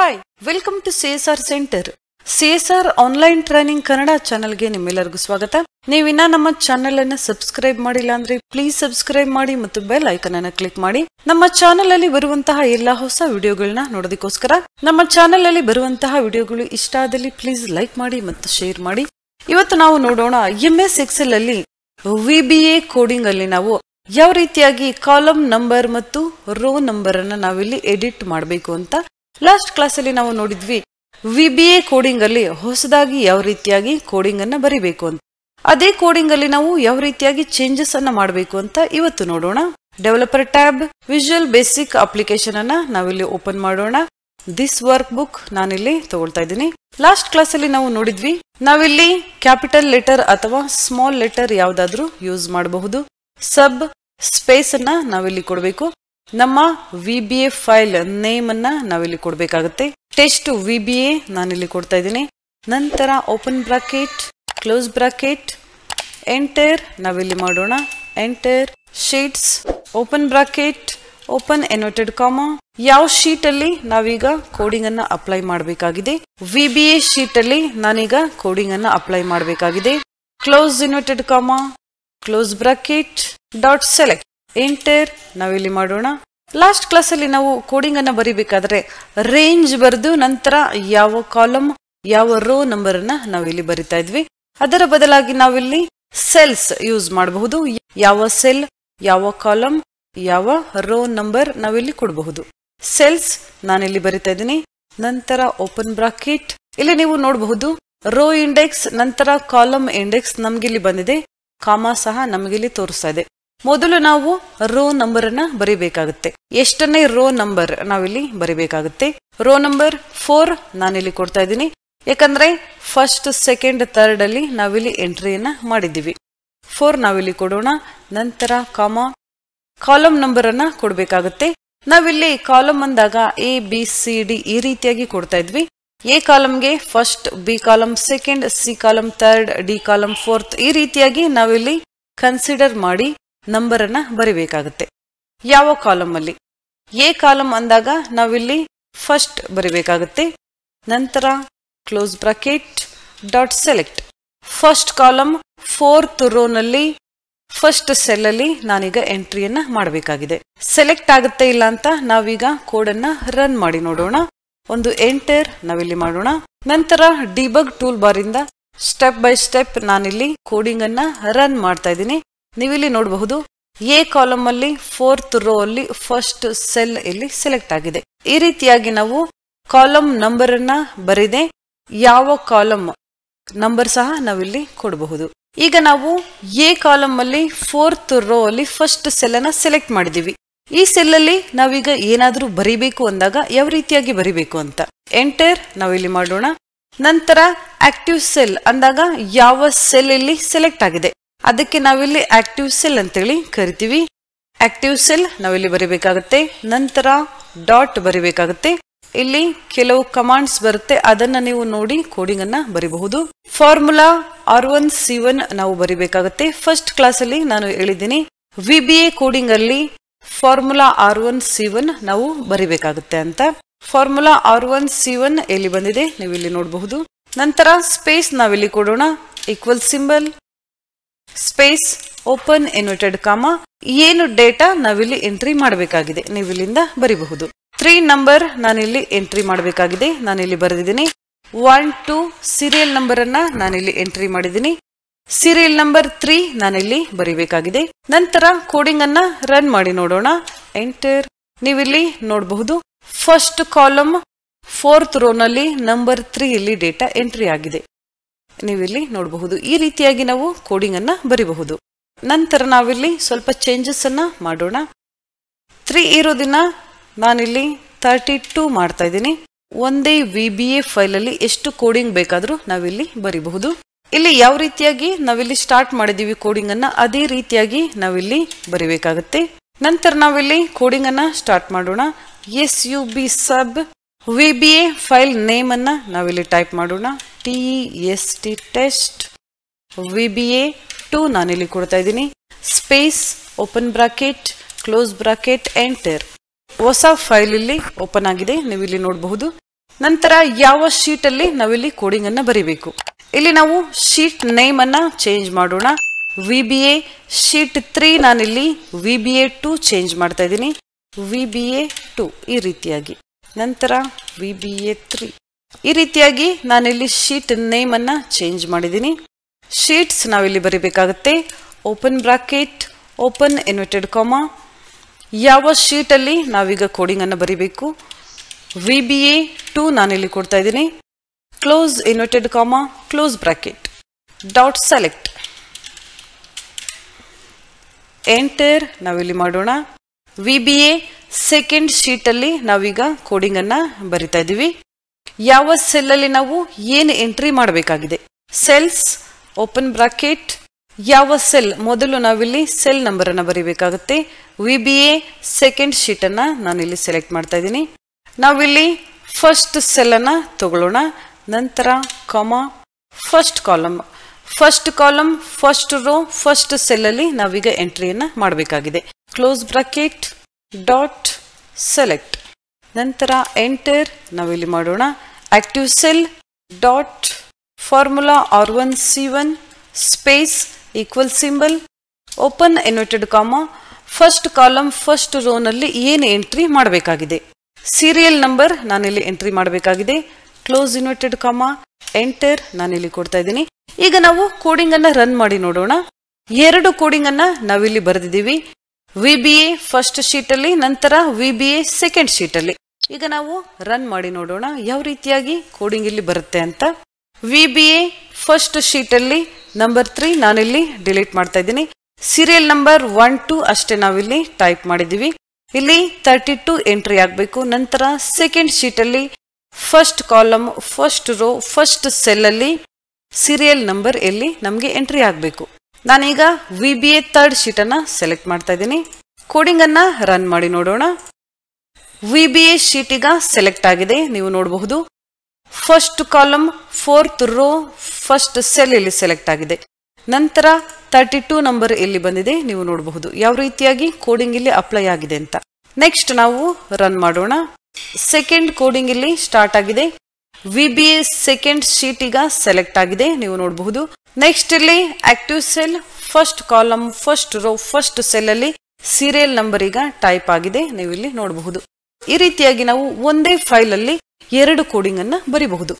Hi, welcome to CSR centre. CSR online training Kannada ಚಾನೆಲ್ಗೆ ನಿಮ್ಮೆಲ್ಲರಿಗೂ ಸ್ವಾಗತ. ನೀವಿನ್ನ ನಮ್ಮ ಚಾನೆಲ್ ಅನ್ನು ಸಬ್ಸ್ಕ್ರೈಬ್ ಮಾಡಿಲ್ಲ ಅಂದ್ರೆ ಪ್ಲೀಸ್ ಸಬ್ಸ್ಕ್ರೈಬ್ ಮಾಡಿ ಮತ್ತು ಬೆಲ್ ಐಕಾನ್ ಅನ್ನು ಕ್ಲಿಕ್ ಮಾಡಿ. ನಮ್ಮ ಚಾನೆಲ್ ಅಲ್ಲಿ ಬರುವಂತಹ ಎಲ್ಲಾ ಹೊಸ ವಿಡಿಯೋಗಳನ್ನ ನೋಡೋದಕ್ಕೋಸ್ಕರ ನಮ್ಮ ಚಾನೆಲ್ ಅಲ್ಲಿ ಬರುವಂತಹ ವಿಡಿಯೋಗಳು ಇಷ್ಟ ಆದಲ್ಲಿ ಪ್ಲೀಸ್ ಲೈಕ್ ಮಾಡಿ ಮತ್ತು ಶೇರ್ ಮಾಡಿ. ಇವತ್ತು ನಾವು ನೋಡೋಣ MS Excel ಅಲ್ಲಿ VBA ಕೋಡಿಂಗ್ ಅಲ್ಲಿ ನಾವು ಯಾವ ರೀತಿಯಾಗಿ ಕಾಲಮ್ ನಂಬರ್ ಮತ್ತು ರೋ ನಂಬರ್ ಅನ್ನ ನಾವಿಲ್ಲಿ ಎಡಿಟ್ ಮಾಡಬೇಕು ಅಂತ. ಲಾಸ್ಟ್ ಕ್ಲಾಸ್ ಅಲ್ಲಿ ನಾವು ನೋಡಿದ್ವಿ VBA ಕೋಡಿಂಗ್ ಅಲ್ಲಿ ಹೊಸದಾಗಿ ಯಾವ ರೀತಿಯಾಗಿ ಕೋಡಿಂಗ್ ಅನ್ನ ಬರಿಬೇಕು ಅಂತ. ಅದೇ ಕೋಡಿಂಗ್ ಅಲ್ಲಿ ನಾವು ಯಾವ ರೀತಿಯಾಗಿ ಚೇಂಜಸ್ ಅನ್ನ ಮಾಡಬೇಕು ಅಂತ ಇವತ್ತು ನೋಡೋಣ. Developer tab, visual basic application ಅನ್ನ ನಾವಿಲ್ಲಿ ಓಪನ್ ಮಾಡೋಣ. ದಿಸ್ ವರ್ಕ್ ಬುಕ್ ನಾನಿಲ್ಲಿ ತಗೊಳ್ತಾ ಇದ್ದೀನಿ. ಲಾಸ್ಟ್ ಕ್ಲಾಸ್ ಅಲ್ಲಿ ನಾವು ನೋಡಿದ್ವಿ ನಾವಿಲ್ಲಿ ಕ್ಯಾಪಿಟಲ್ ಲೆಟರ್ ಅಥವಾ ಸ್ಮಾಲ್ ಲೆಟರ್ ಯಾವ್ದಾದ್ರು ಯೂಸ್ ಮಾಡಬಹುದು. ಸಬ್ ಸ್ಪೇಸ್ ಅನ್ನ ನಾವಿಲ್ಲಿ ಕೊಡಬೇಕು. ನಮ್ಮ VBA ಫೈಲ್ ನೇಮ್ ಅನ್ನ ನಾವಿಲ್ಲಿ ಕೊಡಬೇಕಾಗುತ್ತೆ. ಟೆಸ್ಟ್ VBA ನಾನಿಲ್ಲಿ ಕೊಡ್ತಾ ಇದ್ದೀನಿ. ನಂತರ open bracket, close bracket, enter ನಾವಿಲ್ಲಿ ಮಾಡೋಣ. Enter sheets, open bracket, open inverted comma. ಯಾವ ಶೀಟ್ ಅಲ್ಲಿ ನಾವೀಗ ಕೋಡಿಂಗ್ ಅನ್ನ ಅಪ್ಲೈ ಮಾಡಬೇಕಾಗಿದೆ? VBA ಶೀಟ್ ಅಲ್ಲಿ ನಾನೀಗ ಕೋಡಿಂಗ್ ಅನ್ನ ಅಪ್ಲೈ ಮಾಡಬೇಕಾಗಿದೆ. Close inverted comma, close bracket, dot select, enter ನಾವಿಲ್ಲಿ ಮಾಡೋಣ. ಲಾಸ್ಟ್ ಕ್ಲಾಸ್ ಅಲ್ಲಿ ನಾವು ಕೋಡಿಂಗ್ ಅನ್ನ ಬರಿಬೇಕಾದ್ರೆ ರೇಂಜ್ ಬರೆದು ನಂತರ ಯಾವ ಕಾಲಮ್ ಯಾವ ರೋ ನಂಬರ್ ಅನ್ನ ನಾವಿಲ್ಲಿ ಬರಿತಾ ಇದ್ವಿ. ಅದರ ಬದಲಾಗಿ ನಾವಿಲ್ಲಿ ಸೆಲ್ಸ್ ಯೂಸ್ ಮಾಡಬಹುದು. ಯಾವ ಸೆಲ್, ಯಾವ ಕಾಲಮ್, ಯಾವ ರೋ ನಂಬರ್ ನಾವಿಲ್ಲಿ ಕೊಡಬಹುದು. ಸೆಲ್ಸ್ ನಾನಿಲ್ಲಿ ಬರಿತಾ ಇದ್ದೀನಿ. ನಂತರ ಓಪನ್ ಬ್ರಾಕೆಟ್, ಇಲ್ಲಿ ನೀವು ನೋಡಬಹುದು ರೋ ಇಂಡೆಕ್ಸ್ ನಂತರ ಕಾಲಮ್ ಇಂಡೆಕ್ಸ್ ನಮ್ಗಿಲ್ಲಿ ಬಂದಿದೆ. ಕಾಮಾ ಸಹ ನಮಗಿಲ್ಲಿ ತೋರಿಸ್ತಾ ಇದೆ. ಮೊದಲು ನಾವು ರೋ ನಂಬರ್ ಅನ್ನ ಬರಿಬೇಕಾಗುತ್ತೆ. ಎಷ್ಟನೇ ರೋ ನಂಬರ್ ನಾವಿಲ್ಲಿ ಬರಿಬೇಕಾಗುತ್ತೆ? ರೋ ನಂಬರ್ 4 ನಾನಿಲ್ಲಿ ಕೊಡ್ತಾ ಇದ್ದೀನಿ. ಯಾಕಂದ್ರೆ ಫಸ್ಟ್, ಸೆಕೆಂಡ್, ಥರ್ಡ್ ಅಲ್ಲಿ ನಾವಿಲ್ಲಿ ಎಂಟ್ರಿಯನ್ನ ಮಾಡಿದ್ದೀವಿ. 4 ನಾವಿಲ್ಲಿ ಕೊಡೋಣ. ನಂತರ ಕಾಮಾ, ಕಾಲಮ್ ನಂಬರ್ ಅನ್ನ ಕೊಡ್ಬೇಕಾಗುತ್ತೆ. ನಾವಿಲ್ಲಿ ಕಾಲಮ್ ಅಂದಾಗ ABCD ಈ ರೀತಿಯಾಗಿ ಕೊಡ್ತಾ ಇದ್ವಿ. A ಕಾಲಮ್ಗೆ first, B column second, C column third, D column fourth ಈ ರೀತಿಯಾಗಿ ನಾವಿಲ್ಲಿ ಕನ್ಸಿಡರ್ ಮಾಡಿ ನಂಬರ್ ಅನ್ನ ಬರಿಬೇಕಾಗುತ್ತೆ. ಯಾವ ಕಾಲಮ್ ಅಲ್ಲಿ? A ಕಾಲಮ್ ಅಂದಾಗ ನಾವಿಲ್ಲಿ ಫಸ್ಟ್ ಬರಿಬೇಕಾಗುತ್ತೆ. ನಂತರ close bracket, dot select, first column 4th row ನಲ್ಲಿ ಫಸ್ಟ್ ಸೆಲ್ ಅಲ್ಲಿ ನಾನೀಗ ಎಂಟ್ರಿಯನ್ನ ಮಾಡಬೇಕಾಗಿದೆ. ಸೆಲೆಕ್ಟ್ ಆಗುತ್ತೆ ಇಲ್ಲ ಅಂತ ನಾವೀಗ ಕೋಡ್ ಅನ್ನ ರನ್ ಮಾಡಿ ನೋಡೋಣ. ಒಂದು ಎಂಟರ್ ನಾವಿಲ್ಲಿ ಮಾಡೋಣ. ನಂತರ ಡಿಬಗ್ ಟೂಲ್ ಬಾರ್ ಇಂದ ಸ್ಟೆಪ್ ಬೈ ಸ್ಟೆಪ್ ನಾನಿಲ್ಲಿ ಕೋಡಿಂಗ್ ಅನ್ನ ರನ್ ಮಾಡ್ತಾ ಇದ್ದೀನಿ. ನೀವಿಲ್ಲಿ ನೋಡಬಹುದು A ಕಾಲಮ್ ಅಲ್ಲಿ 4th ರೋ ಅಲ್ಲಿ ಫಸ್ಟ್ ಸೆಲ್ ಇಲ್ಲಿ ಸೆಲೆಕ್ಟ್ ಆಗಿದೆ. ಈ ರೀತಿಯಾಗಿ ನಾವು ಕಾಲಮ್ ನಂಬರ್ ಅನ್ನ ಬರೆದೆ ಯಾವ ಕಾಲಮ್ ನಂಬರ್ ಸಹ ನಾವಿಲ್ಲಿ ಕೊಡಬಹುದು. ಈಗ ನಾವು A ಕಾಲಮ್ ಅಲ್ಲಿ 4th ರೋ ಅಲ್ಲಿ ಫಸ್ಟ್ ಸೆಲ್ ಅನ್ನ ಸೆಲೆಕ್ಟ್ ಮಾಡಿದೀವಿ. ಈ ಸೆಲ್ ಅಲ್ಲಿ ನಾವೀಗ ಏನಾದ್ರೂ ಬರಿಬೇಕು ಅಂದಾಗ ಯಾವ ರೀತಿಯಾಗಿ ಬರಿಬೇಕು ಅಂತ ಎಂಟರ್ ನಾವಿಲ್ಲಿ ಮಾಡೋಣ. ನಂತರ ಆಕ್ಟಿವ್ ಸೆಲ್ ಅಂದಾಗ ಯಾವ ಸೆಲ್ ಇಲ್ಲಿ ಸೆಲೆಕ್ಟ್ ಆಗಿದೆ ಅದಕ್ಕೆ ನಾವಿಲ್ಲಿ ಆಕ್ಟಿವ್ ಸೆಲ್ ಅಂತೇಳಿ ಕರಿತೀವಿ. ಆಕ್ಟಿವ್ ಸೆಲ್ ನಾವಿಲ್ಲಿ ಬರಿಬೇಕಾಗುತ್ತೆ. ನಂತರ ಡಾಟ್ ಬರಿಬೇಕಾಗುತ್ತೆ. ಇಲ್ಲಿ ಕೆಲವು ಕಮಾಂಡ್ಸ್ ಬರುತ್ತೆ, ಅದನ್ನ ನೀವು ನೋಡಿ ಕೋಡಿಂಗ್ ಅನ್ನ ಬರಿಬಹುದು. ಫಾರ್ಮುಲಾ R1C1 ನಾವು ಬರಿಬೇಕಾಗುತ್ತೆ. ಫಸ್ಟ್ ಕ್ಲಾಸ್ ಅಲ್ಲಿ ನಾನು ಹೇಳಿದ್ದೀನಿ VBA ಕೋಡಿಂಗ್ ಅಲ್ಲಿ ಫಾರ್ಮುಲಾ R1C1 ನಾವು ಬರಿಬೇಕಾಗುತ್ತೆ ಅಂತ. ಫಾರ್ಮುಲಾ R1C1 ಎಲ್ಲಿ ಬಂದಿದೆ ನೀವು ಇಲ್ಲಿ ನೋಡಬಹುದು. ನಂತರ ಸ್ಪೇಸ್ ನಾವಿಲ್ಲಿ ಕೊಡೋಣ. Equal symbol, space, open inverted comma. ಏನು ಡೇಟಾ ನಾವಿಲ್ಲಿ ಎಂಟ್ರಿ ಮಾಡಬೇಕಾಗಿದೆ ನೀವು ಇಲ್ಲಿಂದ ಬರಿಬಹುದು. 3 ನಂಬರ್ ನಾನಿಲ್ಲಿ ಎಂಟ್ರಿ ಮಾಡಬೇಕಾಗಿದೆ. ನಾನಿಲ್ಲಿ ಬರೆದಿದ್ದೀನಿ 1 2 ಸೀರಿಯಲ್ ನಂಬರ್ ಅನ್ನ ನಾನಿಲ್ಲಿ ಎಂಟ್ರಿ ಮಾಡಿದ್ದೀನಿ. ಸೀರಿಯಲ್ ನಂಬರ್ 3 ನಾನಿಲ್ಲಿ ಬರಿಬೇಕಾಗಿದೆ. ನಂತರ ಕೋಡಿಂಗ್ ಅನ್ನ ರನ್ ಮಾಡಿ ನೋಡೋಣ. ಎಂಟರ್ ನೀವಿಲ್ಲಿ ನೋಡಬಹುದು ಫಸ್ಟ್ ಕಾಲಮ್ 4th ರೋ ನಲ್ಲಿ ನಂಬರ್ 3 ಇಲ್ಲಿ ಡೇಟಾ ಎಂಟ್ರಿ ಆಗಿದೆ. ನೀವಿಲ್ಲಿ ನೋಡಬಹುದು. ಈ ರೀತಿಯಾಗಿ ನಾವು ಕೋಡಿಂಗ್ ಅನ್ನ ಬರಿಬಹುದು. ನಂತರ ನಾವಿಲ್ಲಿ ಸ್ವಲ್ಪ ಚೇಂಜಸ್ ಅನ್ನ ಮಾಡೋಣ. 3 ಇರೋದಿನ ನಾನಿಲ್ಲಿ 32 ಮಾಡ್ತಾ ಇದ್ದೀನಿ. ಒಂದೇ VBA ಫೈಲ್ ಅಲ್ಲಿ ಎಷ್ಟು ಕೋಡಿಂಗ್ ಬೇಕಾದ್ರೂ ನಾವಿಲ್ಲಿ ಬರಿಬಹುದು. ಇಲ್ಲಿ ಯಾವ ರೀತಿಯಾಗಿ ನಾವಿಲ್ಲಿ ಸ್ಟಾರ್ಟ್ ಮಾಡಿದೀವಿ ಕೋಡಿಂಗ್ ಅನ್ನ ಅದೇ ರೀತಿಯಾಗಿ ನಾವಿಲ್ಲಿ ಬರಿಬೇಕಾಗುತ್ತೆ. ನಂತರ ನಾವಿಲ್ಲಿ ಕೋಡಿಂಗ್ ಅನ್ನ ಸ್ಟಾರ್ಟ್ ಮಾಡೋಣ. SUB ಸಬ್ VBA ಫೈಲ್ ನೇಮ್ ಅನ್ನ ನಾವಿಲ್ಲಿ ಟೈಪ್ ಮಾಡೋಣ. TEST ಟೆಸ್ಟ್ VBA 2 ನಾನಿಲ್ಲಿ ಕೊಡ್ತಾ ಇದ್ದೀನಿ. Space, open bracket, close bracket, enter. ಹೊಸ ಫೈಲ್ ಇಲ್ಲಿ ಓಪನ್ ಆಗಿದೆ, ನೀವು ಇಲ್ಲಿ ನೋಡಬಹುದು. ನಂತರ ಯಾವ ಶೀಟ್ ಅಲ್ಲಿ ನಾವಿಲ್ಲಿ ಕೋಡಿಂಗ್ ಅನ್ನ ಬರಿಬೇಕು. ಇಲ್ಲಿ ನಾವು ಶೀಟ್ ನೇಮ್ ಅನ್ನ ಚೇಂಜ್ ಮಾಡೋಣ. VBA ಶೀಟ್ 3 ನಾನಿಲ್ಲಿ VBA 2 ಚೇಂಜ್ ಮಾಡ್ತಾ ಇದ್ದೀನಿ. VBA 2 ಈ ರೀತಿಯಾಗಿ, ನಂತರ VBA 3 ಈ ರೀತಿಯಾಗಿ ನಾನಿಲ್ಲಿ ಶೀಟ್ ನೇಮ್ ಅನ್ನ ಚೇಂಜ್ ಮಾಡಿದ್ದೀನಿ. ಶೀಟ್ಸ್ ನಾವಿಲ್ಲಿ ಬರಿಬೇಕಾಗುತ್ತೆ. Open bracket, open inverted comma. ಯಾವ ಶೀಟ್ ಅಲ್ಲಿ ನಾವೀಗ ಕೋಡಿಂಗ್ ಅನ್ನು ಬರಿಬೇಕು? VBA 2 ನಾನಿಲ್ಲಿ ಕೊಡ್ತಾ ಇದ್ದೀನಿ. Close inverted comma, close bracket, dot select, enter ನಾವಿಲ್ಲಿ ಮಾಡೋಣ. VBA ಸೆಕೆಂಡ್ ಶೀಟ್ ಅಲ್ಲಿ ನಾವೀಗ ಕೋಡಿಂಗ್ ಅನ್ನ ಬರಿತಾ ಇದ್ದೀವಿ. ಯಾವ ಸೆಲ್ ಅಲ್ಲಿ ನಾವು ಏನು ಎಂಟ್ರಿ ಮಾಡಬೇಕಾಗಿದೆ? ಸೆಲ್ಸ್, ಓಪನ್ ಬ್ರಾಕೆಟ್, ಯಾವ ಸೆಲ್ ಮೊದಲು ನಾವಿಲ್ಲಿ ಸೆಲ್ ನಂಬರ್ ಅನ್ನ ಬರಿಬೇಕಾಗುತ್ತೆ. VBA ಸೆಕೆಂಡ್ ಶೀಟ್ ಅನ್ನ ನಾನಿಲ್ಲಿ ಸೆಲೆಕ್ಟ್ ಮಾಡ್ತಾ ಇದ್ದೀನಿ. ನಾವಿಲ್ಲಿ ಫಸ್ಟ್ ಸೆಲ್ ಅನ್ನ ತಗೊಳ್ಳೋಣ. ನಂತರ comma, first column, first row, first cell ಅಲ್ಲಿ ನಾವೀಗ ಎಂಟ್ರಿಯನ್ನ ಮಾಡಬೇಕಾಗಿದೆ. ಕ್ಲೋಸ್ ಬ್ರಾಕೆಟ್, ಡಾಟ್ ಸೆಲೆಕ್ಟ್, ನಂತರ ಎಂಟರ್ ನಾವಿಲ್ಲಿ ಮಾಡೋಣ. Active cell, dot formula R1C1 space equal symbol, open inverted comma, first column first row ನಲ್ಲಿ ಏನು ಎಂಟ್ರಿ ಮಾಡಬೇಕಾಗಿದೆ? ಸೀರಿಯಲ್ ನಂಬರ್ ನಾನಿಲ್ಲಿ ಎಂಟ್ರಿ ಮಾಡಬೇಕಾಗಿದೆ. ಕ್ಲೋಸ್ ಇನ್ವರ್ಟೆಡ್ ಕಾಮಾ, ಎಂಟರ್ ನಾನಿಲ್ಲಿ ಕೊಡ್ತಾ ಇದ್ದೀನಿ. ಈಗ ನಾವು ಕೋಡಿಂಗ್ ಅನ್ನ ರನ್ ಮಾಡಿ ನೋಡೋಣ. 2 ಕೋಡಿಂಗ್ ಅನ್ನ ನಾವಿಲ್ಲಿ ಬರೆದಿದ್ದೀವಿ. VBA ಫಸ್ಟ್ ಶೀಟ್ ಅಲ್ಲಿ, ನಂತರ VBA ಸೆಕೆಂಡ್ ಶೀಟ್ ಅಲ್ಲಿ. ಈಗ ನಾವು ರನ್ ಮಾಡಿ ನೋಡೋಣ ಯಾವ ರೀತಿಯಾಗಿ ಕೋಡಿಂಗ್ ಇಲ್ಲಿ ಬರುತ್ತೆ ಅಂತ. VBA ಫಸ್ಟ್ ಶೀಟ್ ಅಲ್ಲಿ ನಂಬರ್ 3 ನಾನಿಲ್ಲಿ ಡಿಲೀಟ್ ಮಾಡ್ತಾ ಇದ್ದೀನಿ. ಸೀರಿಯಲ್ ನಂಬರ್ 1 2 ಅಷ್ಟೇ ನಾವಿಲ್ಲಿ ಟೈಪ್ ಮಾಡಿದ್ದೀವಿ. ಇಲ್ಲಿ 32 ಎಂಟ್ರಿ ಆಗಬೇಕು. ನಂತರ ಸೆಕೆಂಡ್ ಶೀಟ್ ಅಲ್ಲಿ first column first row first cell ಅಲ್ಲಿ ಸೀರಿಯಲ್ ನಂಬರ್ ಎಲ್ಲಿ ನಮಗೆ ಎಂಟ್ರಿ ಆಗಬೇಕು. ನಾನೀಗ VBA ಥರ್ಡ್ ಶೀಟ್ ಅನ್ನ ಸೆಲೆಕ್ಟ್ ಮಾಡ್ತಾ ಇದ್ದೀನಿ. ಕೋಡಿಂಗ್ ಅನ್ನ ರನ್ ಮಾಡಿ ನೋಡೋಣ. VBA ಶೀಟ್ ಈಗ ಸೆಲೆಕ್ಟ್ ಆಗಿದೆ, ನೀವು ನೋಡಬಹುದು. First column fourth rho first cell ಇಲ್ಲಿ ಸೆಲೆಕ್ಟ್ ಆಗಿದೆ. ನಂತರ 32 ನಂಬರ್ ಇಲ್ಲಿ ಬಂದಿದೆ, ನೀವು ನೋಡಬಹುದು ಯಾವ ರೀತಿಯಾಗಿ ಕೋಡಿಂಗ್ ಇಲ್ಲಿ ಅಪ್ಲೈ ಆಗಿದೆ ಅಂತ. ನೆಕ್ಸ್ಟ್ ನಾವು ರನ್ ಮಾಡೋಣ. ಸೆಕೆಂಡ್ ಕೋಡಿಂಗ್ ಇಲ್ಲಿ ಸ್ಟಾರ್ಟ್ ಆಗಿದೆ. VBA ಸೆಕೆಂಡ್ ಶೀಟ್ ಈಗ ಸೆಲೆಕ್ಟ್ ಆಗಿದೆ, ನೀವು ನೋಡಬಹುದು. ನೆಕ್ಸ್ಟ್ ಇಲ್ಲಿ active cell first column first row first cell ಅಲ್ಲಿ ಸೀರಿಯಲ್ ನಂಬರ್ ಈಗ ಟೈಪ್ ಆಗಿದೆ, ನೀವು ಇಲ್ಲಿ ನೋಡಬಹುದು. ಈ ರೀತಿಯಾಗಿ ನಾವು ಒಂದೇ ಫೈಲ್ ಅಲ್ಲಿ 2 ಕೋಡಿಂಗ್ ಅನ್ನ ಬರಿಬಹುದು.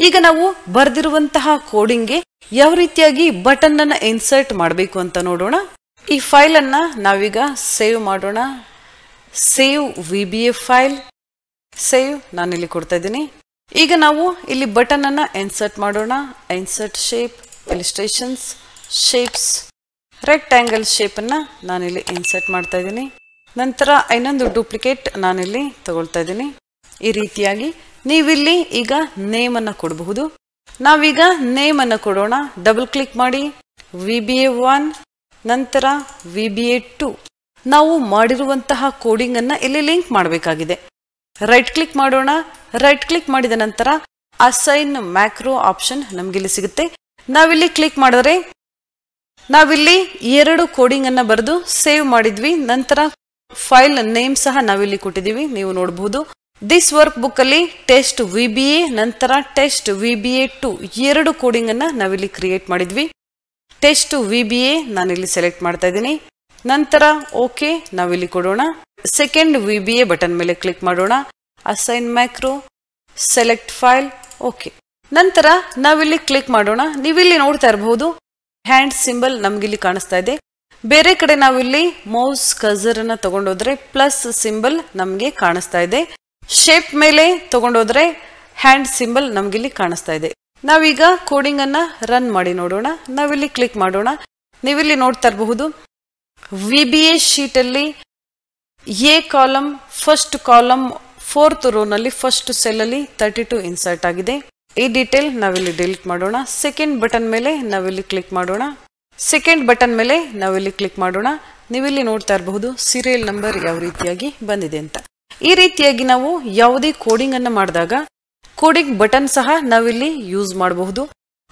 ಈಗ ನಾವು ಬರೆದಿರುವಂತಹ ಕೋಡಿಂಗ್ಗೆ ಯಾವ ರೀತಿಯಾಗಿ ಬಟನ್ ಅನ್ನ ಇನ್ಸರ್ಟ್ ಮಾಡಬೇಕು ಅಂತ ನೋಡೋಣ. ಈ ಫೈಲ್ ಅನ್ನ ನಾವೀಗ ಸೇವ್ ಮಾಡೋಣ. ಸೇವ್ VBA ಫೈಲ್, ಸೇವ್ ನಾನಿಲ್ಲಿ ಕೊಡ್ತಾ ಇದ್ದೀನಿ. ಈಗ ನಾವು ಇಲ್ಲಿ ಬಟನ್ ಅನ್ನ ಇನ್ಸರ್ಟ್ ಮಾಡೋಣ. Insert shape, illustrations, shapes, rectangle shape ಅನ್ನ ನಾನಿಲ್ಲಿ ಇನ್ಸರ್ಟ್ ಮಾಡ್ತಾ ಇದ್ದೀನಿ. ನಂತರ ಇನ್ನೊಂದು ಡೂಪ್ಲಿಕೇಟ್ ನಾನಿಲ್ಲಿ ತಗೊಳ್ತಾ ಇದ್ದೀನಿ. ಈ ರೀತಿಯಾಗಿ ನೀವಿಲ್ಲಿ ಈಗ ನೇಮ್ ಅನ್ನ ಕೊಡಬಹುದು. ನಾವೀಗ ನೇಮ್ ಅನ್ನ ಕೊಡೋಣ. ಡಬಲ್ ಕ್ಲಿಕ್ ಮಾಡಿ VBA 1, ನಂತರ VBA 2. ನಾವು ಮಾಡಿರುವಂತಹ ಕೋಡಿಂಗ್ ಅನ್ನ ಇಲ್ಲಿ ಲಿಂಕ್ ಮಾಡಬೇಕಾಗಿದೆ. ರೈಟ್ ಕ್ಲಿಕ್ ಮಾಡೋಣ. ರೈಟ್ ಕ್ಲಿಕ್ ಮಾಡಿದ ನಂತರ ಅಸೈನ್ ಮ್ಯಾಕ್ರೋ ಆಪ್ಷನ್ ನಮ್ಗಿಲ್ಲಿ ಸಿಗುತ್ತೆ. ನಾವಿಲ್ಲಿ ಕ್ಲಿಕ್ ಮಾಡಿದ್ರೆ ನಾವಿಲ್ಲಿ 2 ಕೋಡಿಂಗ್ ಅನ್ನ ಬರೆದು ಸೇವ್ ಮಾಡಿದ್ವಿ. ನಂತರ ಫೈಲ್ ನೇಮ್ ಸಹ ನಾವಿಲ್ಲಿ ಕೊಟ್ಟಿದ್ದೀವಿ, ನೀವು ನೋಡಬಹುದು. ದಿಸ್ ವರ್ಕ್ ಬುಕ್ ಅಲ್ಲಿ ಟೆಸ್ಟ್ VBA ನಂತರ ಟೆಸ್ಟ್ VBA 2 2 ಕೋಡಿಂಗ್ ಅನ್ನ ನಾವಿಲ್ಲಿ ಕ್ರಿಯೇಟ್ ಮಾಡಿದ್ವಿ. ಟೆಸ್ಟ್ VBA ನಾನಿಲ್ಲಿ ಸೆಲೆಕ್ಟ್ ಮಾಡ್ತಾ ಇದ್ದೀನಿ. ನಂತರ ಓಕೆ ನಾವಿಲ್ಲಿ ಕೊಡೋಣ. ಸೆಕೆಂಡ್ VBA ಬಟನ್ ಮೇಲೆ ಕ್ಲಿಕ್ ಮಾಡೋಣ. Assign macro, select file, okay. ನಂತರ ನಾವಿಲ್ಲಿ ಕ್ಲಿಕ್ ಮಾಡೋಣ. ನೀವಿಲ್ಲಿ ನೋಡ್ತಾ ಇರಬಹುದು ಹ್ಯಾಂಡ್ ಸಿಂಬಲ್ ನಮ್ಗಿಲ್ಲಿ ಕಾಣಿಸ್ತಾ ಇದೆ. ಬೇರೆ ಕಡೆ ನಾವಿಲ್ಲಿ ಮೌಸ್ ಕರ್ಸರ್ ಅನ್ನ ತಗೊಂಡೋದ್ರೆ ಪ್ಲಸ್ ಸಿಂಬಲ್ ನಮ್ಗೆ ಕಾಣಿಸ್ತಾ ಇದೆ. ಶೇಪ್ ಮೇಲೆ ತಗೊಂಡೋದ್ರೆ ಹ್ಯಾಂಡ್ ಸಿಂಬಲ್ ನಮ್ಗಿಲ್ಲಿ ಕಾಣಿಸ್ತಾ ಇದೆ. ನಾವೀಗ ಕೋಡಿಂಗ್ ಅನ್ನ ರನ್ ಮಾಡಿ ನೋಡೋಣ. ನಾವಿಲ್ಲಿ ಕ್ಲಿಕ್ ಮಾಡೋಣ. ನೀವಿಲ್ಲಿ ನೋಡ್ತಾ ಇರಬಹುದು VBA ಶೀಟ್ ಅಲ್ಲಿ A column first column fourth row ನಲ್ಲಿ ಫಸ್ಟ್ ಸೆಲ್ ಅಲ್ಲಿ 32 ಇನ್ಸರ್ಟ್ ಆಗಿದೆ. ಈ ಡೀಟೇಲ್ ನಾವಿಲ್ಲಿ ಡಿಲೀಟ್ ಮಾಡೋಣ. ಸೆಕೆಂಡ್ ಬಟನ್ ಮೇಲೆ ನಾವಿಲ್ಲಿ ಕ್ಲಿಕ್ ಮಾಡೋಣ. ಸೆಕೆಂಡ್ ಬಟನ್ ಮೇಲೆ ನಾವಿಲ್ಲಿ ಕ್ಲಿಕ್ ಮಾಡೋಣ. ನೀವಿಲ್ಲಿ ನೋಡ್ತಾ ಇರಬಹುದು ಸೀರಿಯಲ್ ನಂಬರ್ ಯಾವ ರೀತಿಯಾಗಿ ಬಂದಿದೆ ಅಂತ. ಈ ರೀತಿಯಾಗಿ ನಾವು ಯಾವುದೇ ಕೋಡಿಂಗ್ ಅನ್ನ ಮಾಡಿದಾಗ ಕೋಡಿಂಗ್ ಬಟನ್ ಸಹ ನಾವಿಲ್ಲಿ ಯೂಸ್ ಮಾಡಬಹುದು.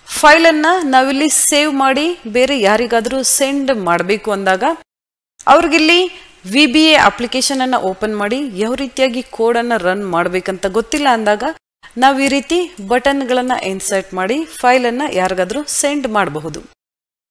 ಫೈಲ್ ಅನ್ನ ನಾವಿಲ್ಲಿ ಸೇವ್ ಮಾಡಿ ಬೇರೆ ಯಾರಿಗಾದ್ರೂ ಸೆಂಡ್ ಮಾಡಬೇಕು ಅಂದಾಗ ಅವ್ರಿಗಿಲ್ಲಿ VBA ಅಪ್ಲಿಕೇಶನ್ ಅನ್ನ ಓಪನ್ ಮಾಡಿ ಯಾವ ರೀತಿಯಾಗಿ ಕೋಡ್ ಅನ್ನ ರನ್ ಮಾಡಬೇಕಂತ ಗೊತ್ತಿಲ್ಲ ಅಂದಾಗ ನಾವು ಈ ರೀತಿ ಬಟನ್ಗಳನ್ನು ಇನ್ಸರ್ಟ್ ಮಾಡಿ ಫೈಲನ್ನು ಯಾರಿಗಾದ್ರೂ ಸೆಂಡ್ ಮಾಡಬಹುದು.